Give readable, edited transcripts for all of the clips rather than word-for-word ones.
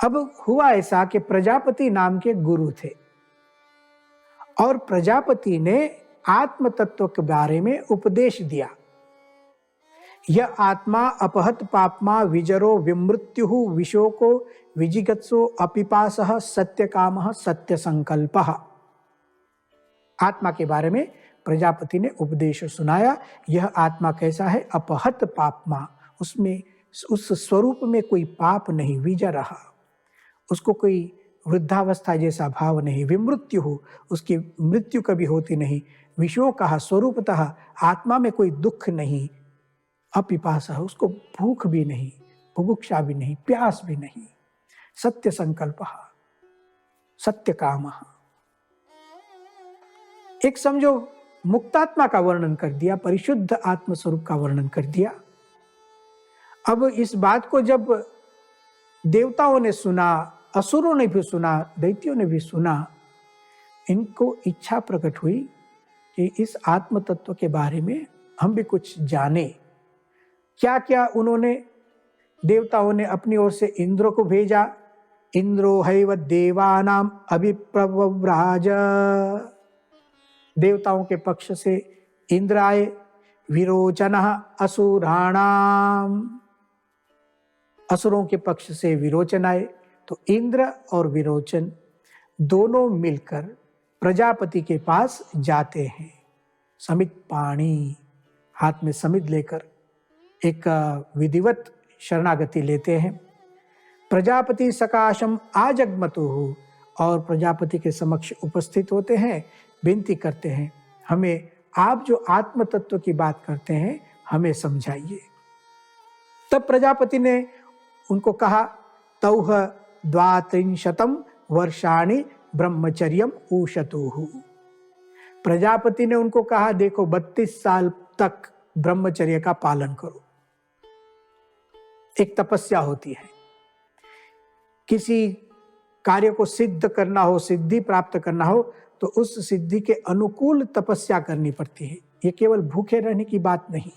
अब हुआ ऐसा कि प्रजापति नाम के गुरु थे और प्रजापति ने आत्म तत्व के बारे में उपदेश दिया। यह आत्मा अपहत पापमा विजरो विमृत्यु विशोको विजिगत्सो अपिपासः सत्य कामः सत्य संकल्पः। आत्मा के बारे में प्रजापति ने उपदेश सुनाया। यह आत्मा कैसा है? अपहत पापमा, उसमें उस स्वरूप में कोई पाप नहीं, विजरः, उसको कोई वृद्धावस्था जैसा भाव नहीं, विमृत्यु हो, उसकी मृत्यु कभी होती नहीं, विशोकः, स्वरूपतः आत्मा में कोई दुख नहीं, अपिपासः, उसको भूख भी नहीं, बुभुक्षा भी नहीं, प्यास भी नहीं, सत्य संकल्पः, सत्य कामः। एक समझो मुक्तात्मा का वर्णन कर दिया, परिशुद्ध आत्म स्वरूप का वर्णन कर दिया। अब इस बात को जब देवताओं ने सुना, असुरों ने भी सुना, दैत्यों ने भी सुना, इनको इच्छा प्रकट हुई कि इस आत्म तत्व के बारे में हम भी कुछ जाने। क्या क्या उन्होंने, देवताओं ने अपनी ओर से इंद्र को भेजा। इंद्रो हैव देवानाम अभिप्रव्राज, देवताओं के पक्ष से इंद्र आए। विरोचनः असुराणाम, असुरों के पक्ष से विरोचन आए। तो इंद्र और विरोचन दोनों मिलकर प्रजापति के पास जाते हैं। समित पाणी, हाथ में समित लेकर एक विधिवत शरणागति लेते हैं। प्रजापति सकाशम आजगमतुः, और प्रजापति के समक्ष उपस्थित होते हैं, विनती करते हैं, हमें आप जो आत्म तत्व की बात करते हैं हमें समझाइए। तब प्रजापति ने उनको कहा, तौह 32 वर्षाणि ब्रह्मचर्यम ऊषतुः। प्रजापति ने उनको कहा, देखो 32 साल तक ब्रह्मचर्य का पालन करो। एक तपस्या होती है, किसी कार्य को सिद्ध करना हो, सिद्धि प्राप्त करना हो, तो उस सिद्धि के अनुकूल तपस्या करनी पड़ती है। ये केवल भूखे रहने की बात नहीं,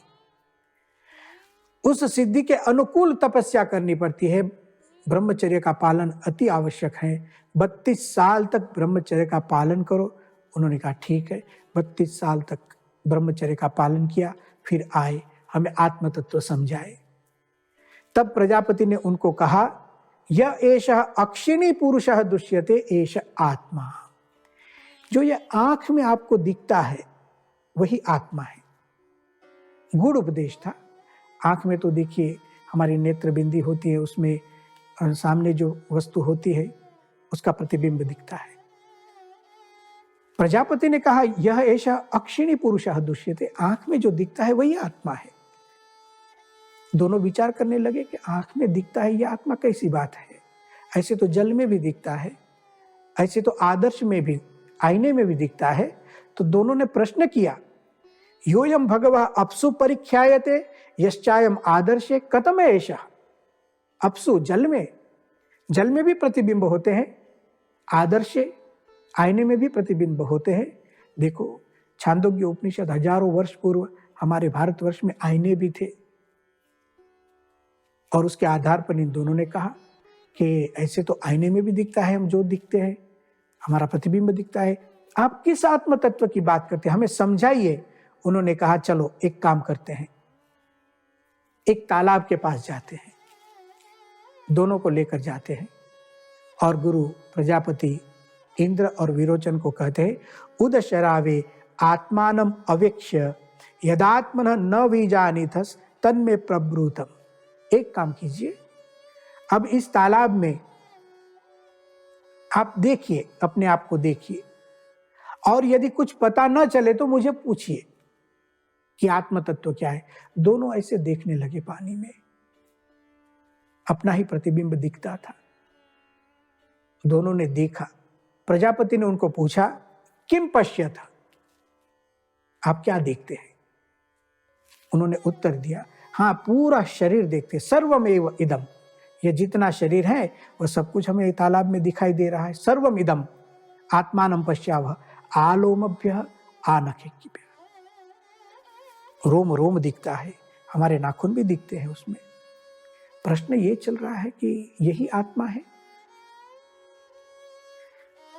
उस सिद्धि के अनुकूल तपस्या करनी पड़ती है। ब्रह्मचर्य का पालन अति आवश्यक है। 32 साल तक ब्रह्मचर्य का पालन करो। उन्होंने कहा ठीक है। 32 साल तक ब्रह्मचर्य का पालन किया, फिर आए हमें आत्म तत्व समझाए। तब प्रजापति ने उनको कहा, यह एषः अक्षिणी पुरुषः दृश्यते एष आत्मा। जो ये आंख में आपको दिखता है वही आत्मा है। गूढ़ उपदेश था। आंख में तो देखिए हमारी नेत्र बिंदी होती है, उसमें सामने जो वस्तु होती है उसका प्रतिबिंब दिखता है। प्रजापति ने कहा, यह ऐसा अक्षिणी पुरुषः दृश्यते, आंख में जो दिखता है वही आत्मा है। दोनों विचार करने लगे कि आंख में दिखता है यह आत्मा कैसी बात है। ऐसे तो जल में भी दिखता है, ऐसे तो आदर्श में भी, आईने में भी दिखता है। तो दोनों ने प्रश्न किया, योयम भगवः अप्सु परिख्यायते यश्चायम आदर्शे कथम एषः। अप्सु जल में भी प्रतिबिंब होते हैं, आदर्शे आईने में भी प्रतिबिंब होते हैं। देखो छांदोग्य उपनिषद हजारों वर्ष पूर्व हमारे भारतवर्ष में आईने भी थे, और उसके आधार पर इन दोनों ने कहा कि ऐसे तो आईने में भी दिखता है, हम जो दिखते हैं हमारा प्रतिबिंब दिखता है, आप किस आत्म तत्व की बात करते हैं, हमें समझाइए। उन्होंने कहा, चलो एक काम करते हैं, एक तालाब के पास जाते हैं। दोनों को लेकर जाते हैं और गुरु प्रजापति इंद्र और विरोचन को कहते हैं, उदशरावे आत्मानम अवेक्ष्य यदात्मनः न विजानीथस तन्मे प्रब्रूतम। एक काम कीजिए, अब इस तालाब में आप देखिए, अपने आप को देखिए, और यदि कुछ पता न चले तो मुझे पूछिए कि आत्म तत्व क्या है। दोनों ऐसे देखने लगे पानी में, अपना ही प्रतिबिंब दिखता था। दोनों ने देखा। प्रजापति ने उनको पूछा, किम पश्यथ, आप क्या देखते हैं? उन्होंने उत्तर दिया, हाँ पूरा शरीर देखते, सर्वमेव इदम, ये जितना शरीर है वह सब कुछ हमें तालाब में दिखाई दे रहा है। सर्वम इदम आत्मानं पश्यावः आलोमभ्यः आनखेभ्यः, रोम रोम दिखता है, हमारे नाखून भी दिखते हैं उसमें। प्रश्न ये चल रहा है कि यही आत्मा है।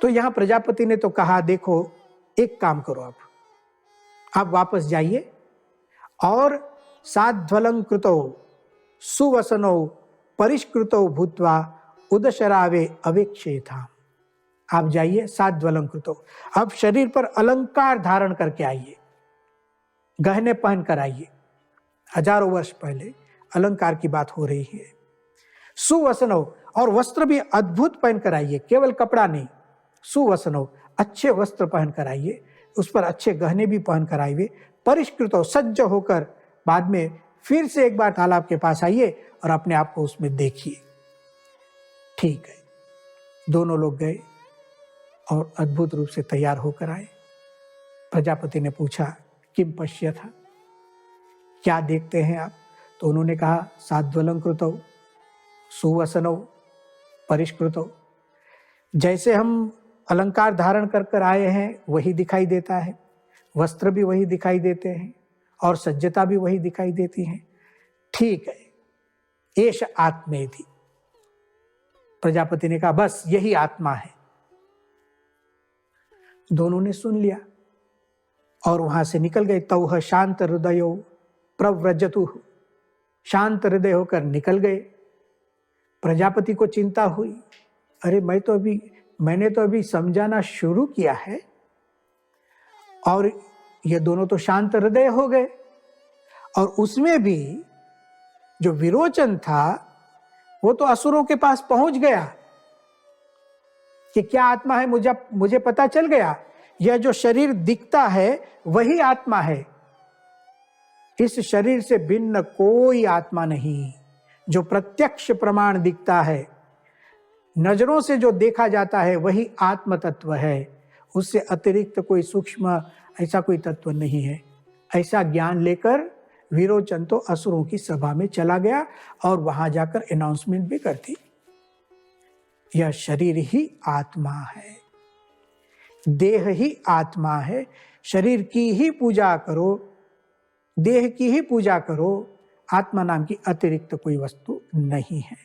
तो यहां प्रजापति ने तो कहा, देखो एक काम करो, आप वापस जाइए और साध्वलंकृतो सुवसनो परिष्कृतो भूत्वा उदशरावे अवेक्षेथा। आप जाइए साध्वलंकृतो, अब शरीर पर अलंकार धारण करके आइए, गहने पहन कर आइए। हजारों वर्ष पहले अलंकार की बात हो रही है। सुवसनो, और वस्त्र भी अद्भुत पहन कर आइए, केवल कपड़ा नहीं, सुवसनो, अच्छे वस्त्र पहन कर आइए, उस पर अच्छे गहने भी पहन कर आइए। परिष्कृतो, सज्ज होकर बाद में फिर से एक बार तालाब के पास आइए और अपने आप को उसमें देखिए। ठीक है, दोनों लोग गए और अद्भुत रूप से तैयार होकर आए। प्रजापति ने पूछा, किम पश्य था, क्या देखते हैं आप? तो उन्होंने कहा, साध्वलंकृतो सुवसनो परिष्कृतो, जैसे हम अलंकार धारण कर कर आए हैं वही दिखाई देता है, वस्त्र भी वही दिखाई देते हैं और सज्जता भी वही दिखाई देती है। ठीक है, एष आत्मेति। प्रजापति ने कहा, बस यही आत्मा है। दोनों ने सुन लिया और वहां से निकल गए। तौह शांत हृदयो प्रव्रजतु, शांत हृदय होकर निकल गए। प्रजापति को चिंता हुई, अरे मैंने तो अभी समझाना शुरू किया है और ये दोनों तो शांत हृदय हो गए, और उसमें भी जो विरोचन था वो तो असुरों के पास पहुंच गया कि क्या आत्मा है, मुझे पता चल गया, यह जो शरीर दिखता है वही आत्मा है, इस शरीर से भिन्न कोई आत्मा नहीं। जो प्रत्यक्ष प्रमाण दिखता है, नजरों से जो देखा जाता है वही आत्म तत्व है, उससे अतिरिक्त कोई सूक्ष्म ऐसा कोई तत्व नहीं है। ऐसा ज्ञान लेकर विरोचन तो असुरों की सभा में चला गया और वहां जाकर अनाउंसमेंट भी कर दी, यह शरीर ही आत्मा है, देह ही आत्मा है, शरीर की ही पूजा करो, देह की ही पूजा करो, आत्मा नाम की अतिरिक्त कोई वस्तु नहीं है।